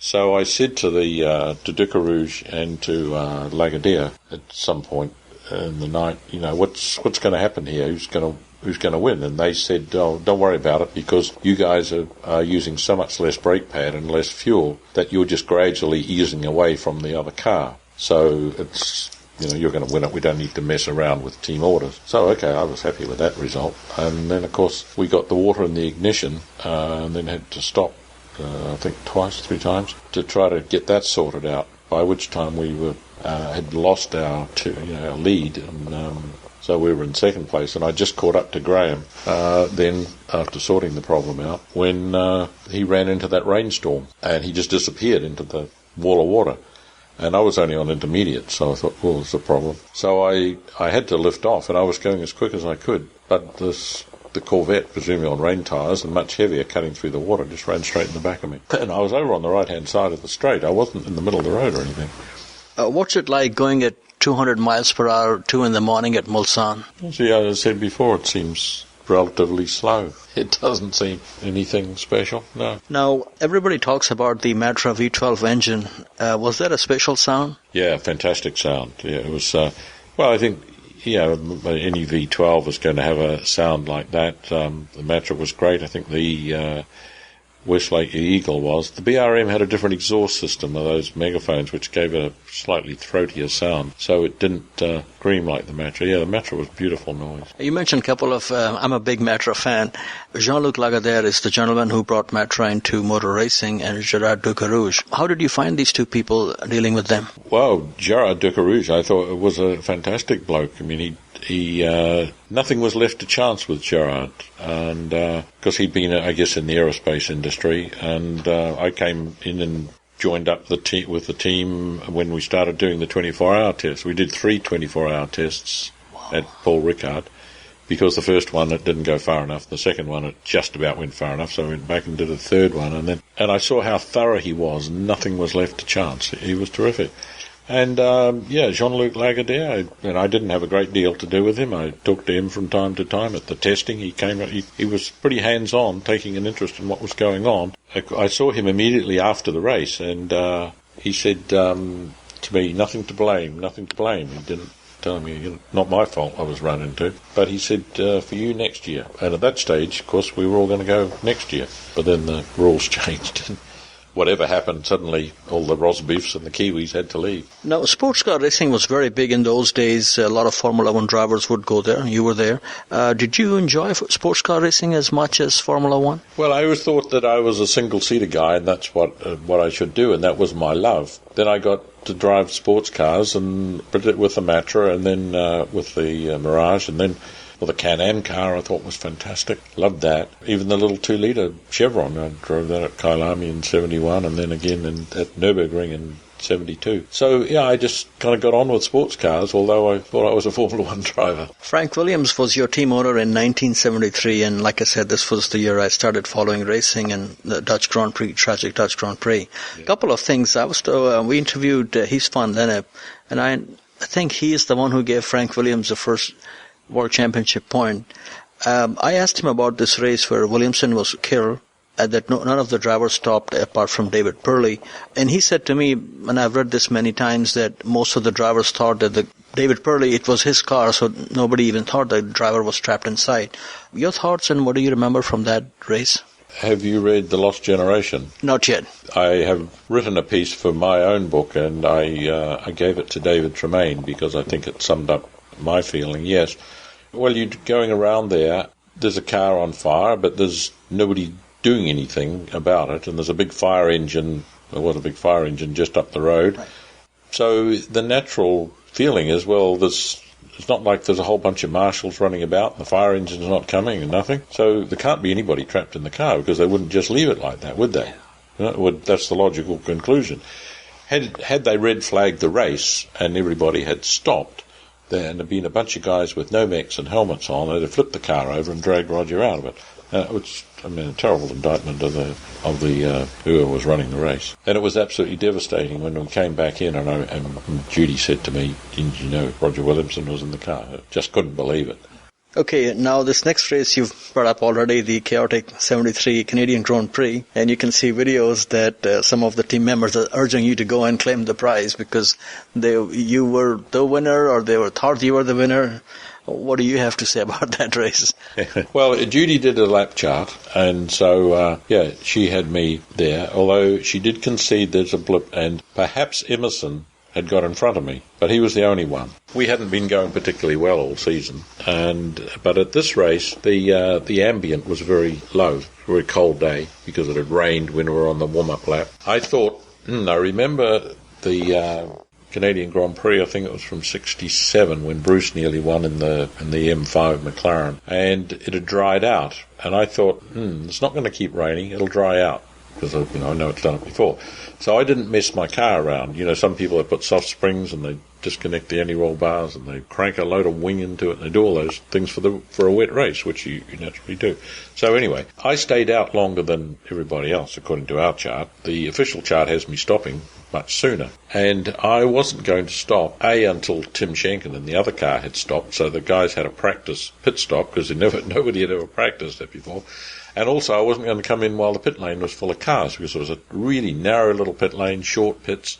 So I said to to Ducarouge and to Lagardère at some point in the night, what's going to happen here? Who's going to win? And they said, oh, don't worry about it, because you guys are using so much less brake pad and less fuel that you're just gradually easing away from the other car. So it's, you're going to win it. We don't need to mess around with team orders. So, okay, I was happy with that result. And then, of course, we got the water in the ignition and then had to stop, I think 3 times, to try to get that sorted out, by which time we had lost our lead, and so we were in second place, and I just caught up to Graham then after sorting the problem out, when he ran into that rainstorm, and he just disappeared into the wall of water. And I was only on intermediate, so I thought, well, there's a problem. So I had to lift off, and I was going as quick as I could, but the Corvette, presumably on rain tyres and much heavier, cutting through the water, just ran straight in the back of me. And I was over on the right-hand side of the straight. I wasn't in the middle of the road or anything. What's it like going at 200 miles per hour, 2 in the morning at Mulsanne? See, as I said before, it seems relatively slow. It doesn't seem anything special, no. Now, everybody talks about the Matra V12 engine. Was that a special sound? Yeah, fantastic sound. Yeah, it was, I think, any V12 is going to have a sound like that. The Matra was great. I think the Westlake Eagle was. The BRM had a different exhaust system of those megaphones, which gave it a slightly throatier sound, so it didn't scream like the Matra. Yeah, the Matra was beautiful noise. You mentioned a couple of, I'm a big Matra fan. Jean-Luc Lagardère is the gentleman who brought Matra into motor racing, and Gerard Ducarouge. How did you find these two people dealing with them? Well, Gerard Ducarouge, I thought, was a fantastic bloke. I mean, he nothing was left to chance with Gerard, and because he'd been, I guess, in the aerospace industry, and I came in and joined up with the team when we started doing the 24-hour tests. We did 3 24-hour tests at Paul Ricard, because the first one, it didn't go far enough. The second one, it just about went far enough, so I went back and did a third one, and I saw how thorough he was. Nothing was left to chance. He was terrific. And, Jean-Luc Lagardère, and I didn't have a great deal to do with him. I talked to him from time to time at the testing. He was pretty hands-on, taking an interest in what was going on. I saw him immediately after the race, and he said to me, nothing to blame. He didn't tell me, not my fault I was run into. But he said, for you next year. And at that stage, of course, we were all going to go next year. But then the rules changed. Whatever happened, suddenly all the Rosbeefs and the Kiwis had to leave. Now, sports car racing was very big in those days. A lot of Formula One drivers would go there. You were there. Did you enjoy sports car racing as much as Formula One? Well, I always thought that I was a single-seater guy, and that's what I should do, and that was my love. Then I got to drive sports cars, and with the Matra, and then with the Mirage, and then well, the Can-Am car I thought was fantastic. Loved that. Even the little 2-litre Chevron, I drove that at Kyalami in 71 and then again at Nürburgring in 72. So, yeah, I just kind of got on with sports cars, although I thought I was a Formula One driver. Frank Williams was your team owner in 1973, and like I said, this was the year I started following racing and the Dutch Grand Prix, tragic Dutch Grand Prix. A couple of things. We interviewed Hees van Lennep, and I think he is the one who gave Frank Williams the first World Championship point. I asked him about this race where Williamson was killed, that none of the drivers stopped apart from David Purley. And he said to me, and I've read this many times, that most of the drivers thought that David Purley, it was his car, so nobody even thought the driver was trapped inside. Your thoughts, and what do you remember from that race? Have you read The Lost Generation? Not yet. I have written a piece for my own book, and I gave it to David Tremaine because I think it summed up my feeling. Yes. Well, you're going around there's a car on fire, but there's nobody doing anything about it, and there's a big fire engine, just up the road. Right. So the natural feeling is, well, it's not like there's a whole bunch of marshals running about, and the fire engine's not coming and nothing. So there can't be anybody trapped in the car, because they wouldn't just leave it like that, would they? That's the logical conclusion. Had they red flagged the race, and everybody had stopped, and there'd been a bunch of guys with no mechs and helmets on, they'd have flipped the car over and dragged Roger out of it. Which, a terrible indictment of the who was running the race. And it was absolutely devastating when we came back in, and Judy said to me, "Didn't you know Roger Williamson was in the car?" I just couldn't believe it. Okay, now this next race you've brought up already, the chaotic 73 Canadian Grand Prix, and you can see videos that some of the team members are urging you to go and claim the prize because you were the winner, or they thought you were the winner. What do you have to say about that race? Well, Judy did a lap chart, and so, she had me there, although she did concede there's a blip, and perhaps Emerson had got in front of me, but he was the only one. We hadn't been going particularly well all season, but at this race, the ambient was very low, very cold day, because it had rained when we were on the warm-up lap. I thought, I remember the Canadian Grand Prix, I think it was from 67, when Bruce nearly won in the M5 McLaren, and it had dried out, and I thought, it's not going to keep raining, it'll dry out, because I know it's done it before. So I didn't mess my car around. Some people have put soft springs and they disconnect the anti-roll bars and they crank a load of wing into it and they do all those things for a wet race, which you naturally do. So anyway, I stayed out longer than everybody else, according to our chart. The official chart has me stopping much sooner. And I wasn't going to stop, until Tim Schenken in the other car had stopped, so the guys had a practice pit stop, because nobody had ever practiced it before. And also I wasn't going to come in while the pit lane was full of cars, because it was a really narrow little pit lane, short pits.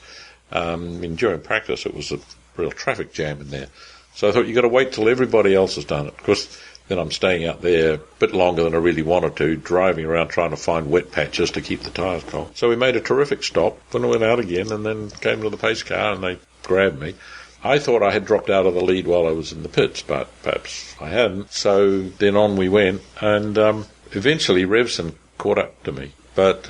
During practice it was a real traffic jam in there. So I thought, you've got to wait till everybody else has done it. Of course, then I'm staying out there a bit longer than I really wanted to, driving around trying to find wet patches to keep the tyres cold. So we made a terrific stop, then I went out again, and then came to the pace car and they grabbed me. I thought I had dropped out of the lead while I was in the pits, but perhaps I hadn't. So then on we went, and eventually Revson caught up to me, but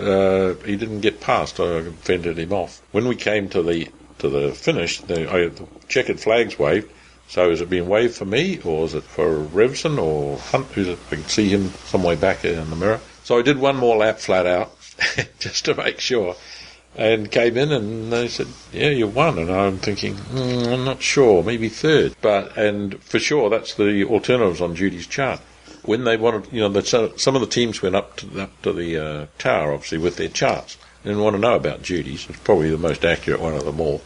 he didn't get past. I fended him off. When we came to the finish, the checkered flags waved. So is it being waved for me, or is it for Revson or Hunt? I can see him some way back in the mirror. So I did one more lap flat out, just to make sure, and came in, and they said, yeah, you won. And I'm thinking, I'm not sure, maybe third. And for sure, that's the alternatives on Judy's chart. When they wanted, some of the teams went up to the tower, obviously, with their charts. They didn't want to know about Judy's. It's probably the most accurate one of them all.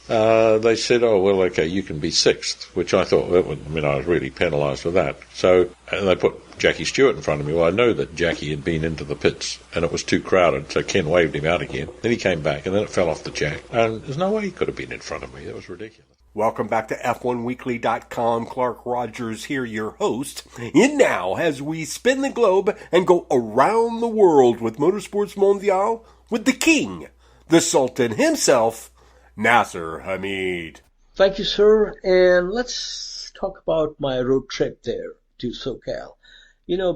They said, oh, well, okay, you can be sixth, which I thought, I was really penalised for that. So they put Jackie Stewart in front of me. Well, I know that Jackie had been into the pits and it was too crowded, so Ken waved him out again. Then he came back and then it fell off the jack. And there's no way he could have been in front of me. That was ridiculous. Welcome back to F1Weekly.com. Clark Rogers here, your host. And now, as we spin the globe and go around the world with Motorsports Mondial, with the king, the sultan himself, Nasir Hamid. Thank you, sir. And let's talk about my road trip there to SoCal.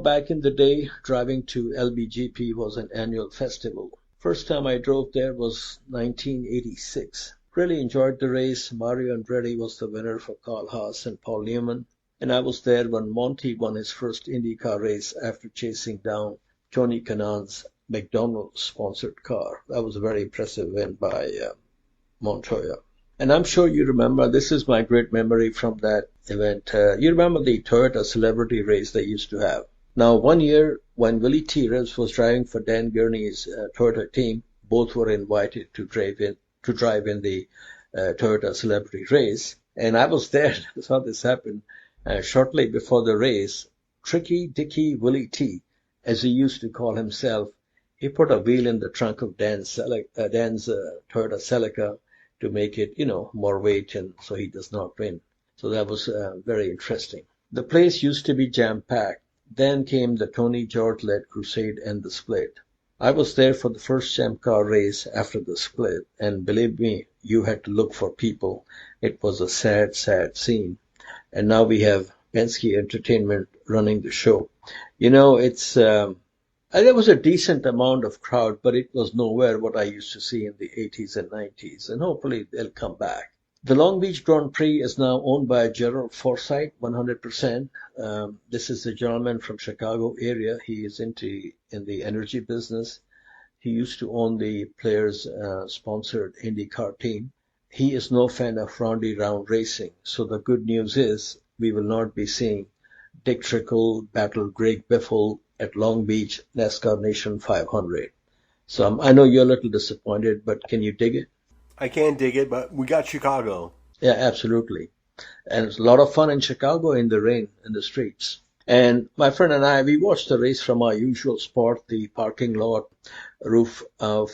Back in the day, driving to LBGP was an annual festival. First time I drove there was 1986. Really enjoyed the race. Mario Andretti was the winner for Carl Haas and Paul Newman. And I was there when Monty won his first IndyCar race after chasing down Tony Kanaan's McDonald's-sponsored car. That was a very impressive win by Montoya. And I'm sure you remember, this is my great memory from that event. You remember the Toyota celebrity race they used to have. Now, one year when Willie T. Ribbs was driving for Dan Gurney's Toyota team, both were invited to drive in the Toyota celebrity race. And I was there, I saw this happen shortly before the race. Tricky Dicky Willie T., as he used to call himself, he put a wheel in the trunk of Dan's Toyota Celica to make it, more weight, and so he does not win. So that was very interesting. The place used to be jam-packed. Then came the Tony George-led Crusade and the split. I was there for the first Champ Car race after the split, and believe me, you had to look for people. It was a sad, sad scene. And now we have Penske Entertainment running the show. There was a decent amount of crowd, but it was nowhere what I used to see in the 80s and 90s, and hopefully they'll come back. The Long Beach Grand Prix is now owned by Gerald Forsythe, 100%. This is a gentleman from Chicago area. He is in the energy business. He used to own the players-sponsored IndyCar team. He is no fan of roundy round racing, so the good news is we will not be seeing Dick Trickle battle Greg Biffle at Long Beach NASCAR Nation 500. So I know you're a little disappointed, but can you dig it? I can dig it, but we got Chicago. Yeah, absolutely. And it's a lot of fun in Chicago in the rain, in the streets. And my friend and I, we watched the race from our usual spot, the parking lot roof of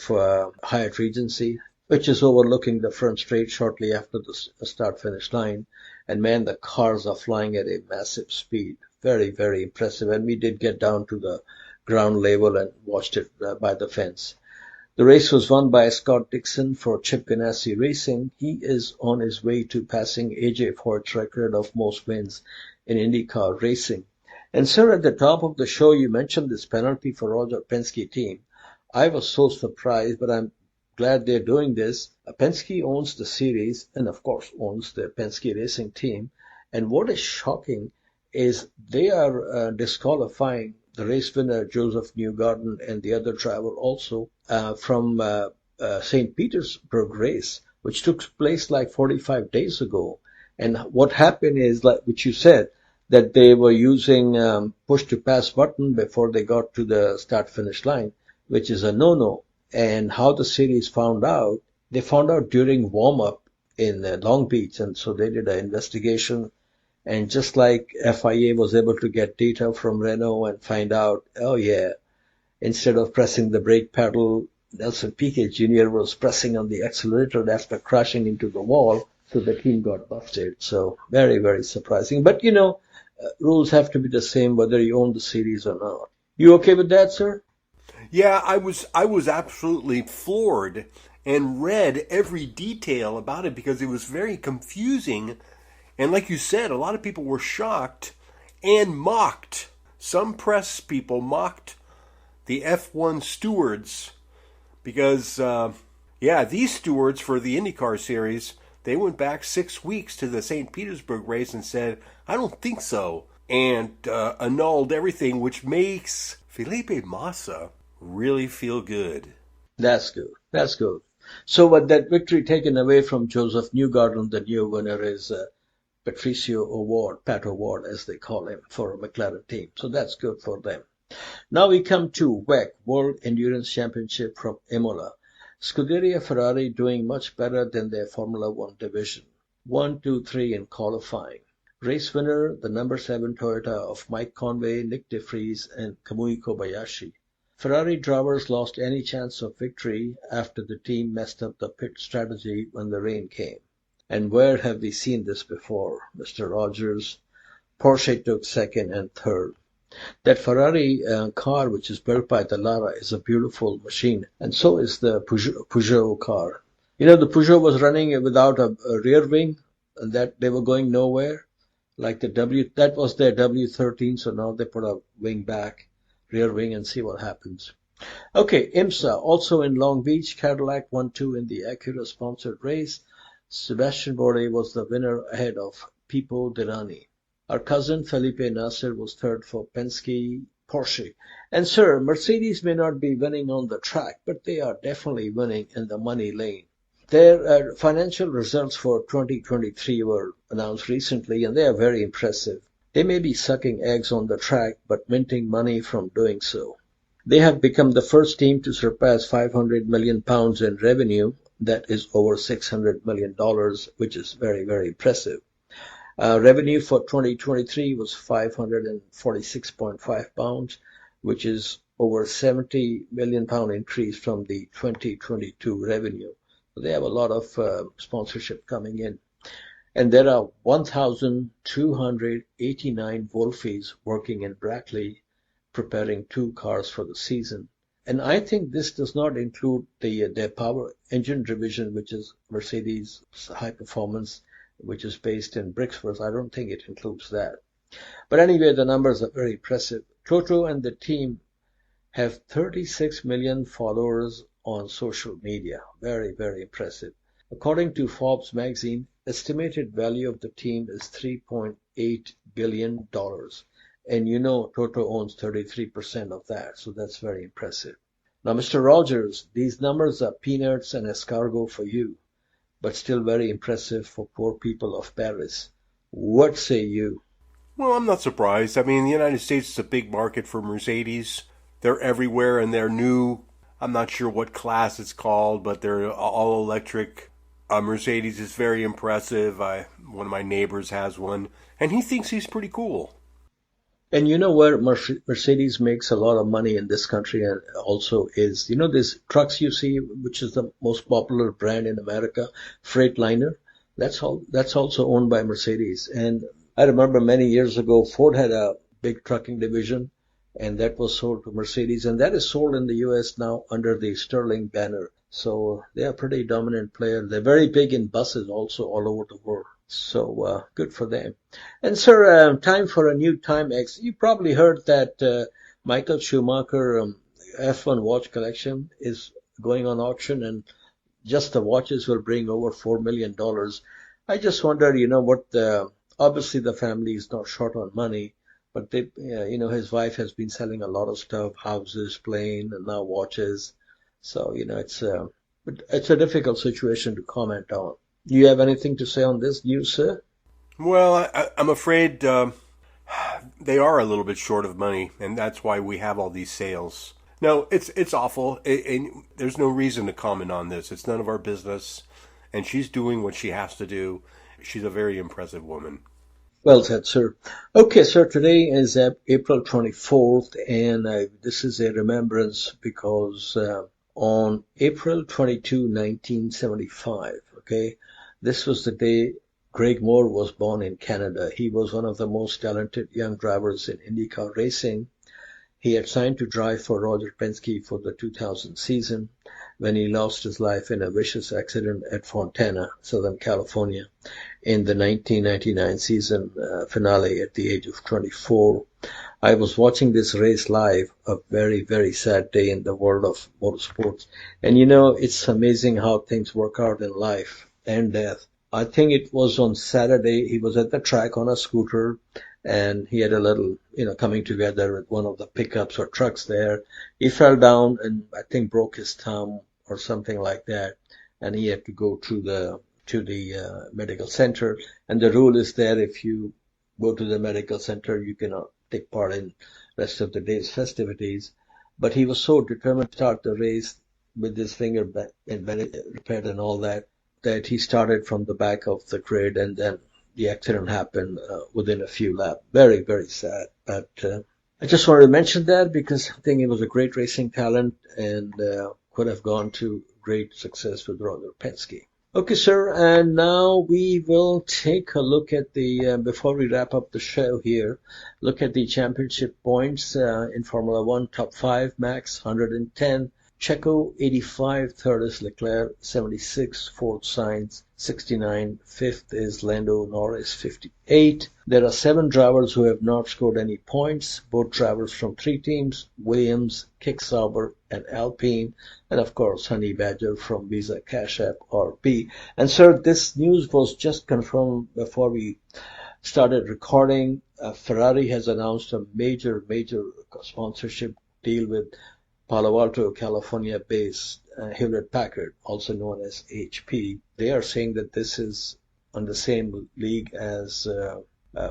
Hyatt Regency, which is overlooking the front straight shortly after the start-finish line. And man, the cars are flying at a massive speed. Very, very impressive. And we did get down to the ground level and watched it by the fence. The race was won by Scott Dixon for Chip Ganassi Racing. He is on his way to passing AJ Foyt's record of most wins in IndyCar racing. And sir, at the top of the show, you mentioned this penalty for Roger Penske team. I was so surprised, but I'm glad they're doing this. Penske owns the series and, of course, owns the Penske Racing team. And what is shocking is they are disqualifying the race winner, Joseph Newgarden, and the other driver also from St. Petersburg race, which took place like 45 days ago. And what happened is, like which you said, that they were using push-to-pass button before they got to the start-finish line, which is a no-no. And how the series found out, They found out during warm-up in Long Beach, and so they did an investigation. And just like FIA was able to get data from Renault and find out, oh yeah, instead of pressing the brake pedal, Nelson Piquet Jr. was pressing on the accelerator after crashing into the wall, so the team got busted. So very, very surprising. But rules have to be the same whether you own the series or not. You okay with that, sir? Yeah, I was absolutely floored and read every detail about it because it was very confusing. And like you said, a lot of people were shocked and mocked. Some press people mocked the F1 stewards because, these stewards for the IndyCar series, they went back 6 weeks to the St. Petersburg race and said, I don't think so, and annulled everything, which makes Felipe Massa really feel good. That's good. That's good. So with that victory taken away from Joseph Newgarden, the new winner is Patricio Award, Pat Award, as they call him, for a McLaren team. So that's good for them. Now we come to WEC, World Endurance Championship from Imola. Scuderia Ferrari doing much better than their Formula One division. 1, 2, 3 in qualifying. Race winner, the number 7 Toyota of Mike Conway, Nick DeVries, and Kamui Kobayashi. Ferrari drivers lost any chance of victory after the team messed up the pit strategy when the rain came. And where have we seen this before, Mr. Rogers? Porsche took second and third. That Ferrari car, which is built by the Lara, is a beautiful machine, and so is the Peugeot car. The Peugeot was running without a rear wing, and that they were going nowhere. Like that was their W13, so now they put a wing back, rear wing, and see what happens. Okay, IMSA, also in Long Beach, Cadillac won 2 in the Acura-sponsored race. Sebastian Bourdais was the winner ahead of Pipo Derani. Our cousin Felipe Nasir was third for Penske Porsche. And sir, Mercedes may not be winning on the track, but they are definitely winning in the money lane. Their financial results for 2023 were announced recently, and they are very impressive. They may be sucking eggs on the track, but minting money from doing so. They have become the first team to surpass £500 million in revenue. That is over $600 million, which is very, very impressive. Revenue for 2023 was £546.5, which is over £70 million increase from the 2022 revenue. So they have a lot of sponsorship coming in. And there are 1,289 Wolfies working in Brackley, preparing 2 cars for the season. And I think this does not include their power engine division, which is Mercedes High Performance, which is based in Brixworth. I don't think it includes that. But anyway, the numbers are very impressive. Toto and the team have 36 million followers on social media. Very, very impressive. According to Forbes magazine, estimated value of the team is $3.8 billion. And Toto owns 33% of that, so that's very impressive. Now, Mr. Rogers, these numbers are peanuts and escargot for you, but still very impressive for poor people of Paris. What say you? Well, I'm not surprised. I mean, the United States is a big market for Mercedes. They're everywhere, and they're new. I'm not sure what class it's called, but they're all electric. Mercedes is very impressive. One of my neighbors has one, and he thinks he's pretty cool. And where Mercedes makes a lot of money in this country and also is, these trucks you see, which is the most popular brand in America, Freightliner, that's also owned by Mercedes. And I remember many years ago, Ford had a big trucking division, and that was sold to Mercedes, and that is sold in the U.S. now under the Sterling banner. So they are a pretty dominant player. They're very big in buses also all over the world. So good for them. And sir, time for a new Timex. You probably heard that Michael Schumacher F1 watch collection is going on auction, and just the watches will bring over $4 million. I just wonder, obviously the family is not short on money, but his wife has been selling a lot of stuff, houses, plane, and now watches. So, it's a difficult situation to comment on. Do you have anything to say on this news, sir? Well, I'm afraid they are a little bit short of money, and that's why we have all these sales. No, it's awful, and there's no reason to comment on this. It's none of our business, and she's doing what she has to do. She's a very impressive woman. Well said, sir. Okay, sir, today is April 24th, and this is a remembrance because on April 22, 1975, okay, this was the day Greg Moore was born in Canada. He was one of the most talented young drivers in IndyCar racing. He had signed to drive for Roger Penske for the 2000 season when he lost his life in a vicious accident at Fontana, Southern California, in the 1999 season finale at the age of 24. I was watching this race live, a very, very sad day in the world of motorsports. And you know, it's amazing how things work out in life and death. I think it was on Saturday. He was at the track on a scooter, and he had a little, coming together with one of the pickups or trucks there. He fell down and I think broke his thumb or something like that, and he had to go to the medical center. And the rule is that if you go to the medical center, you cannot take part in rest of the day's festivities. But he was so determined to start the race with his finger repaired and all that he started from the back of the grid, and then the accident happened within a few laps. Very, very sad. But I just wanted to mention that because I think he was a great racing talent and could have gone to great success with Roger Penske. Okay, sir, and now we will take a look at before we wrap up the show here, look at the championship points in Formula One. Top 5, Max, 110. Checo, 85. Third is Leclerc, 76. Fourth, Sainz, 69. Fifth is Lando Norris, 58. There are 7 drivers who have not scored any points, both drivers from 3 teams, Williams, Kick-Sauber, and Alpine, and of course Honey Badger from Visa Cash App or B. And sir, this news was just confirmed before we started recording. Ferrari has announced a major sponsorship deal with Palo Alto, California-based Hewlett-Packard, also known as HP. They are saying that this is on the same league as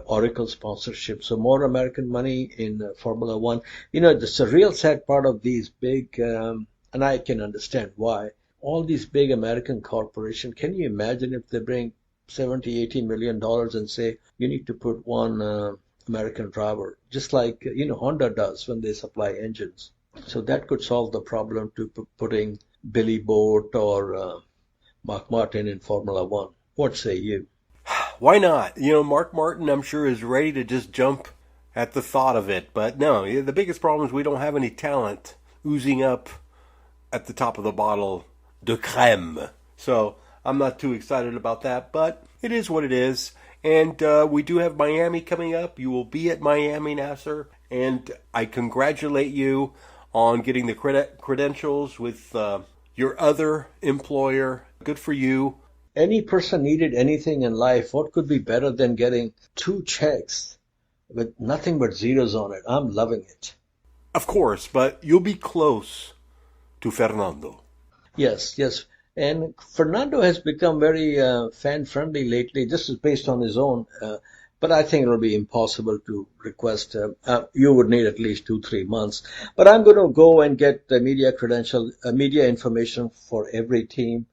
Oracle sponsorship. So more American money in Formula One. It's a real sad part of these big, and I can understand why, all these big American corporations. Can you imagine if they bring $70, $80 million and say, you need to put one American driver, just like, Honda does when they supply engines. So that could solve the problem to putting Billy Boat or Mark Martin in Formula One. What say you? Why not? Mark Martin, I'm sure, is ready to just jump at the thought of it. But no, the biggest problem is we don't have any talent oozing up at the top of the bottle de crème. So I'm not too excited about that, but it is what it is. And we do have Miami coming up. You will be at Miami, Nasir. And I congratulate you on getting the credentials with your other employer. Good for you. Any person needed anything in life, what could be better than getting 2 checks with nothing but zeros on it? I'm loving it. Of course, but you'll be close to Fernando. Yes. And Fernando has become very fan-friendly lately. This is based on his own, but I think it'll be impossible to request. You would need at least 2-3 months. But I'm going to go and get the media information for every team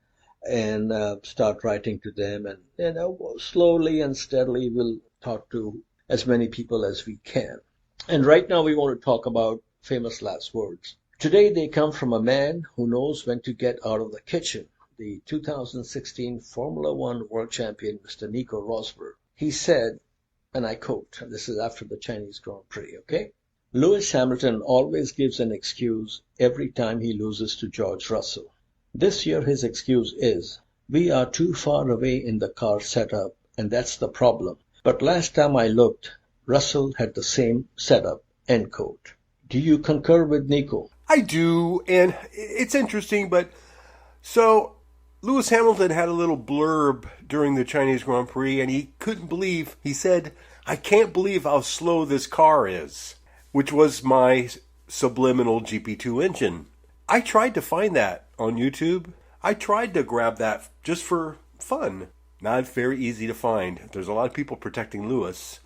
and start writing to them. And slowly and steadily we'll talk to as many people as we can. And right now we want to talk about famous last words. Today they come from a man who knows when to get out of the kitchen, the 2016 Formula One World Champion, Mr. Nico Rosberg. He said, and I quote, and this is after the Chinese Grand Prix, okay? Lewis Hamilton always gives an excuse every time he loses to George Russell. This year his excuse is, we are too far away in the car setup, and that's the problem. But last time I looked, Russell had the same setup, end quote. Do you concur with Nico? I do, and it's interesting, but so Lewis Hamilton had a little blurb during the Chinese Grand Prix, and he couldn't believe, he said, I can't believe how slow this car is, which was my subliminal GP2 engine. I tried to find that on YouTube. I tried to grab that just for fun. Not very easy to find. There's a lot of people protecting Lewis,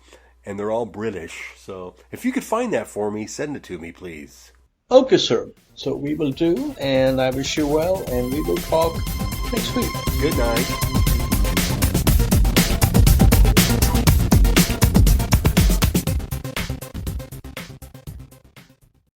and they're all British. So if you could find that for me, send it to me, please. Okay, sir. So we will do, and I wish you well, and we will talk next week. Good night.